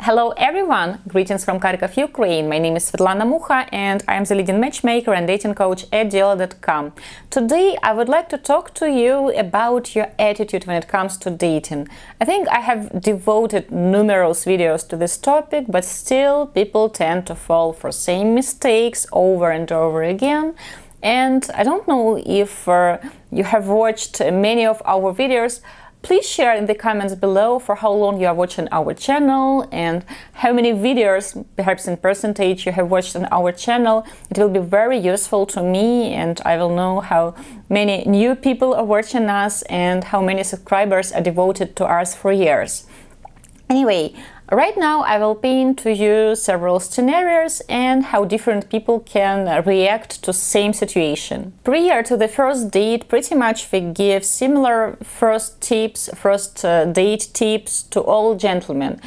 Hello everyone! Greetings from Kharkiv, Ukraine. My name is Svetlana Mucha and I am the leading matchmaker and dating coach at Diolli.com. Today I would like to talk to you about your attitude when it comes to dating. I think I have devoted numerous videos to this topic, but still people tend to fall for same mistakes over and over again. And I don't know if you have watched many of our videos. Please share in the comments below for how long you are watching our channel and how many videos, perhaps in percentage, you have watched on our channel. It will be very useful to me and I will know how many new people are watching us and how many subscribers are devoted to us for years. Anyway, right now I will paint to you several scenarios and how different people can react to same situation. Prior to the first date, pretty much we give similar first date tips to all gentlemen.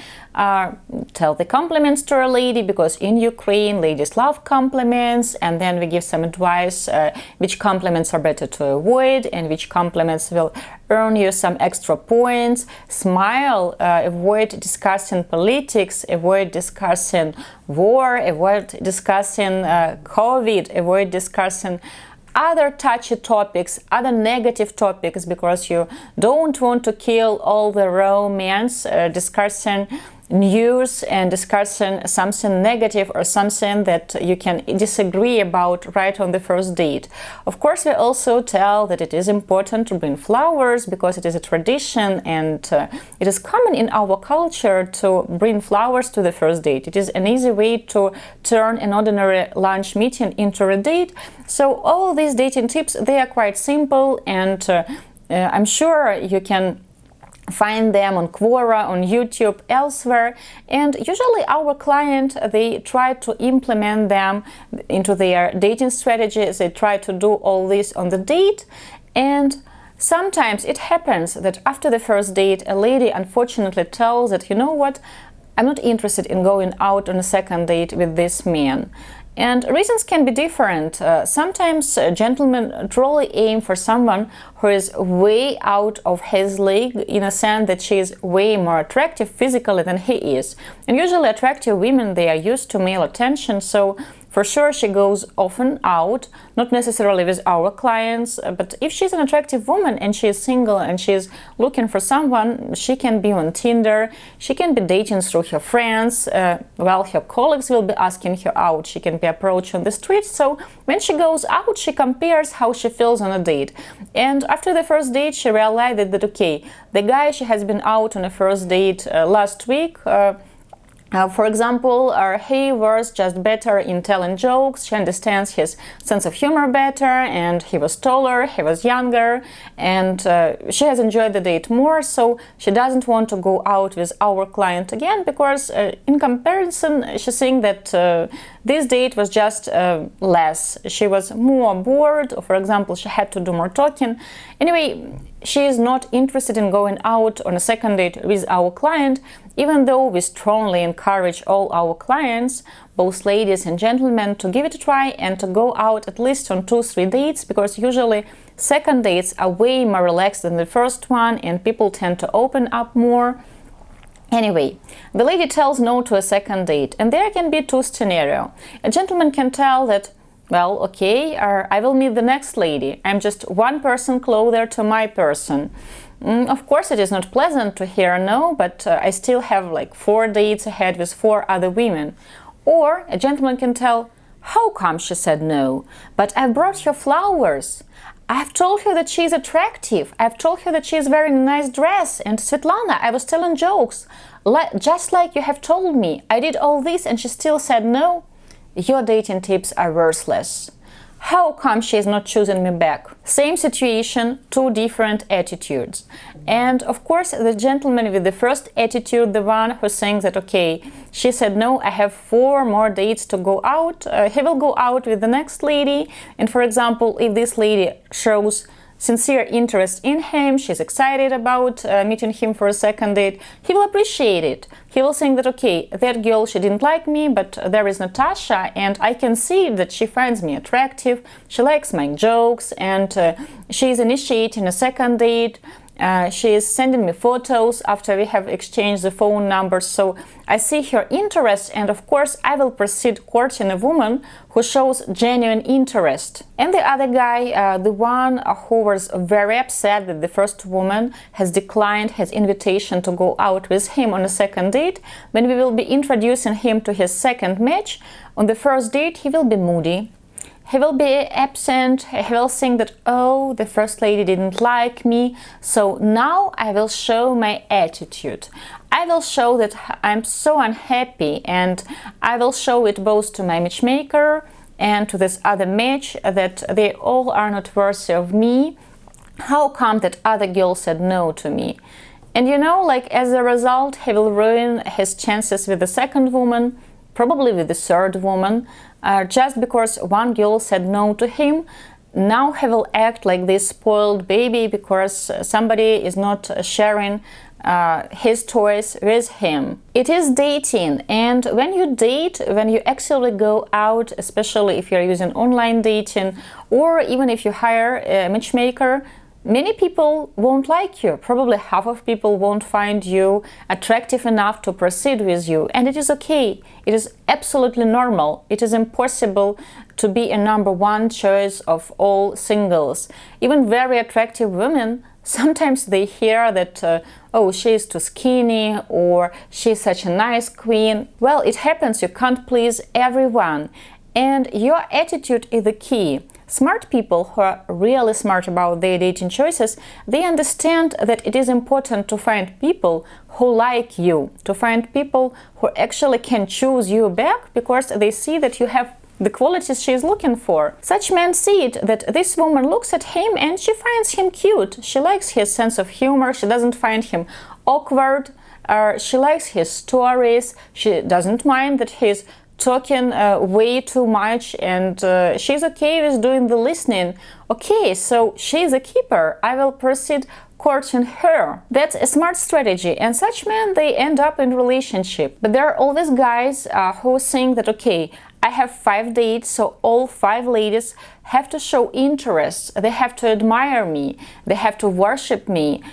Tell the compliments to a lady, because in Ukraine ladies love compliments, and then we give some advice which compliments are better to avoid and which compliments will earn you some extra points. Smile, avoid discussing politics, avoid discussing war, avoid discussing COVID, avoid discussing other touchy topics, other negative topics, because you don't want to kill all the romance discussing news and discussing something negative or something that you can disagree about right on the first date. Of course, we also tell that it is important to bring flowers because it is a tradition and it is common in our culture to bring flowers to the first date. It is an easy way to turn an ordinary lunch meeting into a date. So all these dating tips, they are quite simple, and I'm sure you can find them on Quora, on YouTube, elsewhere, and usually our client, they try to implement them into their dating strategies. They try to do all this on the date, and sometimes it happens that after the first date a lady unfortunately tells that, you know what, I'm not interested in going out on a second date with this man. And reasons can be different. Sometimes gentlemen truly aim for someone who is way out of his league, in a sense that she is way more attractive physically than he is. And usually attractive women, they are used to male attention, so for sure she goes often out, not necessarily with our clients, but if she's an attractive woman and she is single and she is looking for someone, she can be on Tinder, she can be dating through her friends, while her colleagues will be asking her out, she can be approached on the street. So when she goes out, she compares how she feels on a date. And after the first date, she realized that okay, the guy she has been out on a first date last week, for example, he was just better in telling jokes, she understands his sense of humor better, and he was taller, he was younger, and she has enjoyed the date more, so she doesn't want to go out with our client again, because in comparison, she thinks that this date was just less. She was more bored, or for example, she had to do more talking. Anyway, she is not interested in going out on a second date with our client, even though we strongly encourage all our clients, both ladies and gentlemen, to give it a try and to go out at least on 2-3 dates, because usually second dates are way more relaxed than the first one and people tend to open up more. Anyway, the lady tells no to a second date, and there can be two scenarios. A gentleman can tell that, well, okay, I will meet the next lady. I'm just one person closer to my person. Of course, it is not pleasant to hear no, but I still have like 4 dates ahead with 4 other women. Or a gentleman can tell, how come she said no? But I brought her flowers. I've told her that she's attractive. I've told her that she's wearing a nice dress. And Svetlana, I was telling jokes. Just like you have told me. I did all this and she still said no. Your dating tips are worthless. How come she is not choosing me back? Same situation, 2 different attitudes. And of course, the gentleman with the first attitude, the one who thinks that, okay, she said no, I have 4 more dates to go out, he will go out with the next lady. And for example, if this lady shows sincere interest in him, she's excited about meeting him for a second date, he will appreciate it. He will think that, okay, that girl, she didn't like me, but there is Natasha, and I can see that she finds me attractive, she likes my jokes, and she's initiating a second date. She is sending me photos after we have exchanged the phone numbers, so I see her interest, and of course I will proceed courting a woman who shows genuine interest. And the other guy, the one who was very upset that the first woman has declined his invitation to go out with him on a second date, when we will be introducing him to his second match, on the first date he will be moody. He will be absent, he will think that, oh, the first lady didn't like me, so now I will show my attitude. I will show that I'm so unhappy, and I will show it both to my matchmaker and to this other match that they all are not worthy of me. How come that other girl said no to me? And you know, like, as a result, he will ruin his chances with the second woman, probably with the third woman, just because one girl said no to him. Now he will act like this spoiled baby because somebody is not sharing his toys with him. It is dating, and when you date, when you actually go out, especially if you're using online dating, or even if you hire a matchmaker, many people won't like you. Probably half of people won't find you attractive enough to proceed with you. And it is okay. It is absolutely normal. It is impossible to be a number one choice of all singles. Even very attractive women, sometimes they hear that, oh, she's too skinny, or she's such a nice queen. Well, it happens. You can't please everyone. And your attitude is the key. Smart people who are really smart about their dating choices, they understand that it is important to find people who like you, to find people who actually can choose you back because they see that you have the qualities she is looking for. Such men see it, that this woman looks at him and she finds him cute. She likes his sense of humor, she doesn't find him awkward, she likes his stories, she doesn't mind that he's talking way too much, and she's okay with doing the listening. Okay, so she's a keeper. I will proceed courting her. That's a smart strategy, and such men, they end up in relationship. But there are always guys who think that, okay, I have 5 dates, so all 5 ladies have to show interest. They have to admire me. They have to worship me.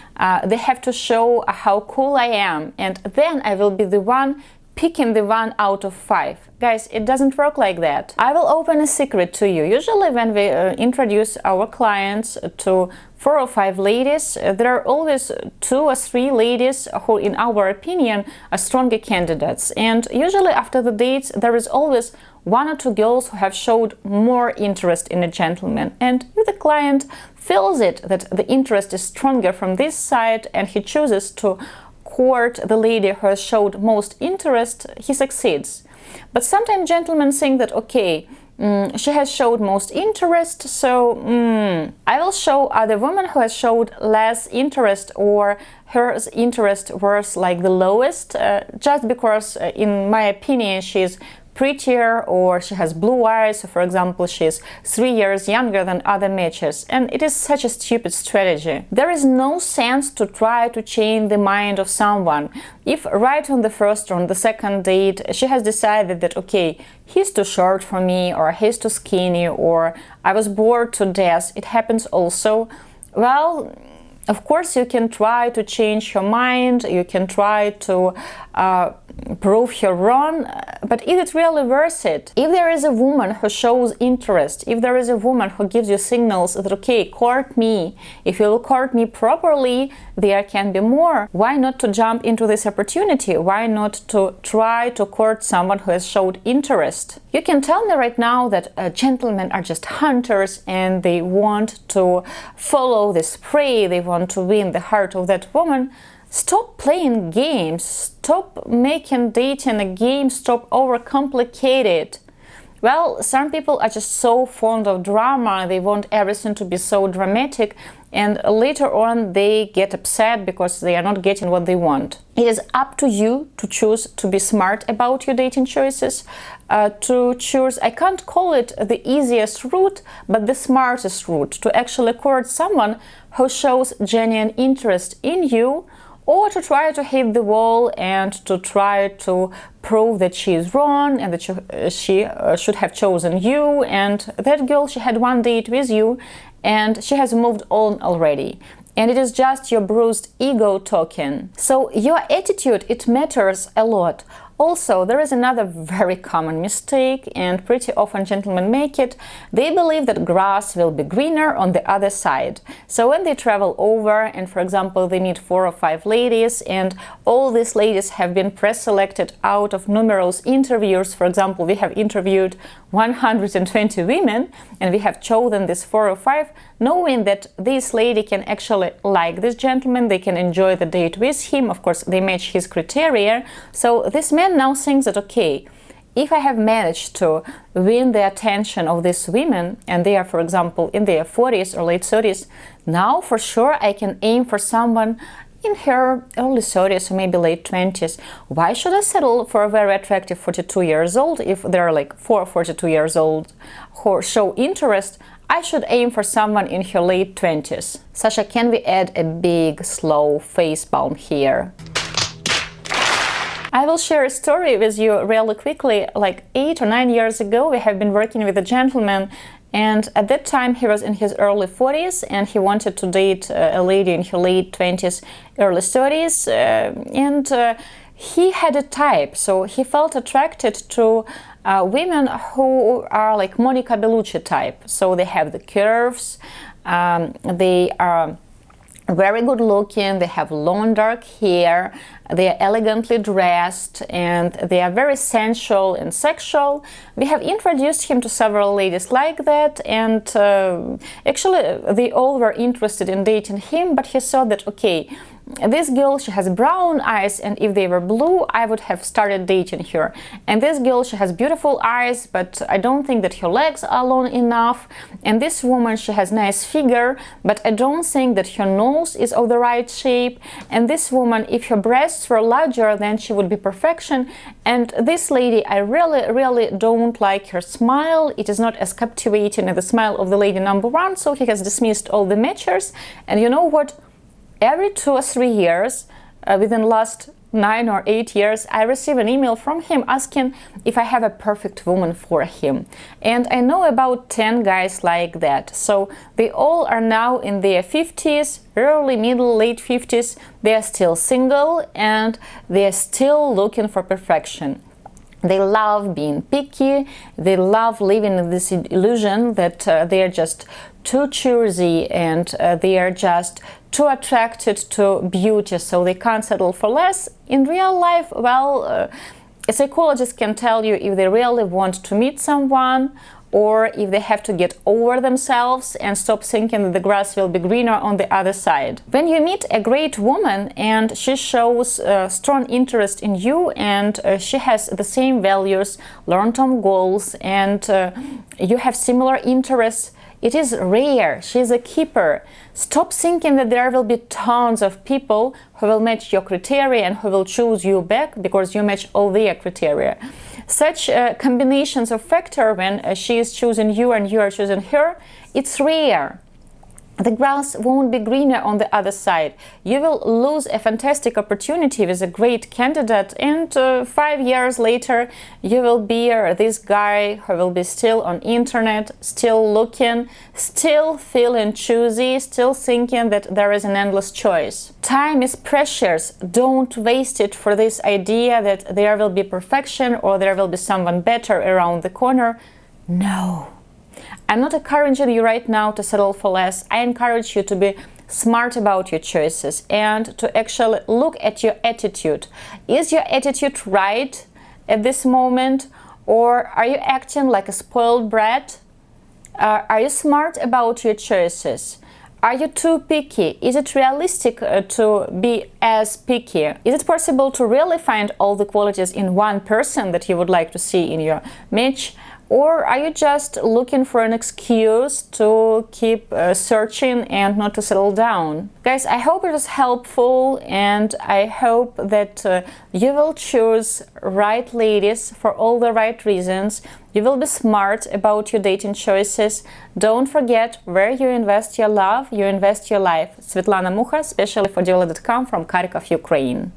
They have to show how cool I am, and then I will be the one picking the 1 out of 5. Guys, it doesn't work like that. I will open a secret to you. Usually when we introduce our clients to 4 or 5 ladies, there are always 2 or 3 ladies who, in our opinion, are stronger candidates. And usually after the dates, there is always 1 or 2 girls who have showed more interest in a gentleman. And if the client feels it, that the interest is stronger from this side, and he chooses to court the lady who has showed most interest, he succeeds. But sometimes gentlemen think that, okay, she has showed most interest, so I will show other woman who has showed less interest, or her interest was like the lowest, just because in my opinion she's prettier, or she has blue eyes, so for example she's 3 years younger than other matches. And it is such a stupid strategy. There is no sense to try to change the mind of someone. If right on the first or on the second date she has decided that, okay, he's too short for me, or he's too skinny, or I was bored to death, it happens also, well, of course you can try to change her mind, you can try to prove her wrong, but is it really worth it? If there is a woman who shows interest, if there is a woman who gives you signals that, okay, court me, if you will court me properly, there can be more. Why not to jump into this opportunity? Why not to try to court someone who has showed interest? You can tell me right now that gentlemen are just hunters and they want to follow this prey, they want to win the heart of that woman. Stop playing games, stop making dating a game, stop overcomplicate it. Well, some people are just so fond of drama, they want everything to be so dramatic, and later on they get upset because they are not getting what they want. It is up to you to choose to be smart about your dating choices, to choose, I can't call it the easiest route, but the smartest route to actually court someone who shows genuine interest in you, or to try to hit the wall and to try to prove that she is wrong and that she should have chosen you, and that girl, she had 1 date with you and she has moved on already. and it is just your bruised ego talking. So your attitude, it matters a lot. Also, there is another very common mistake, and pretty often gentlemen make it. They believe that grass will be greener on the other side. So when they travel over and, for example, they meet 4 or 5 ladies, and all these ladies have been pre-selected out of numerous interviews. For example, we have interviewed 120 women, and we have chosen these 4 or 5, knowing that this lady can actually like this gentleman, they can enjoy the date with him, of course they match his criteria. So this man now thinks that, okay, if I have managed to win the attention of these women, and they are, for example, in their 40s or late 30s, now for sure I can aim for someone in her early 30s or maybe late 20s. Why should I settle for a very attractive 42 years old if there are like 4 42 years old who show interest? I should aim for someone in her late 20s. Sasha, can we add a big, slow face palm here? I will share a story with you really quickly. Like 8 or 9 years ago, we have been working with a gentleman, and at that time he was in his early 40s and he wanted to date a lady in her late 20s, early 30s, and he had a type, so he felt attracted to women who are like Monica Bellucci type. So they have the curves, they are very good looking, they have long dark hair, they are elegantly dressed, and they are very sensual and sexual. We have introduced him to several ladies like that, and actually they all were interested in dating him, but he saw that, okay, this girl, she has brown eyes, and if they were blue, I would have started dating her. And this girl, she has beautiful eyes, but I don't think that her legs are long enough. And this woman, she has nice figure, but I don't think that her nose is of the right shape. And this woman, if her breasts were larger, then she would be perfection. And this lady, I really don't like her smile. It is not as captivating as the smile of the lady number 1, so he has dismissed all the matchers. And you know what? Every 2 or 3 years, within last 9 or 8 years, I receive an email from him asking if I have a perfect woman for him. And I know about 10 guys like that. So they all are now in their 50s, early, middle, late 50s. They are still single and they are still looking for perfection. They love being picky, they love living in this illusion that they are just too choosy and they are just too attracted to beauty, so they can't settle for less. In real life, well, a psychologist can tell you if they really want to meet someone, or if they have to get over themselves and stop thinking that the grass will be greener on the other side. When you meet a great woman and she shows strong interest in you, and she has the same values, long-term goals, and you have similar interests, it is rare. She is a keeper. Stop thinking that there will be tons of people who will match your criteria and who will choose you back because you match all their criteria. Such combinations of factors, when she is choosing you and you are choosing her, it's rare. The grass won't be greener on the other side. You will lose a fantastic opportunity with a great candidate, and 5 years later you will be this guy who will be still on internet, still looking, still feeling choosy, still thinking that there is an endless choice. Time is precious. Don't waste it for this idea that there will be perfection or there will be someone better around the corner. No. I'm not encouraging you right now to settle for less. I encourage you to be smart about your choices and to actually look at your attitude. Is your attitude right at this moment, or are you acting like a spoiled brat? Are you smart about your choices? Are you too picky? Is it realistic to be as picky? Is it possible to really find all the qualities in one person that you would like to see in your match? Or are you just looking for an excuse to keep searching and not to settle down? Guys, I hope it was helpful, and I hope that you will choose right ladies for all the right reasons. You will be smart about your dating choices. Don't forget, where you invest your love, you invest your life. Svetlana Mukha, especially for Diolli.com from Kharkiv, Ukraine.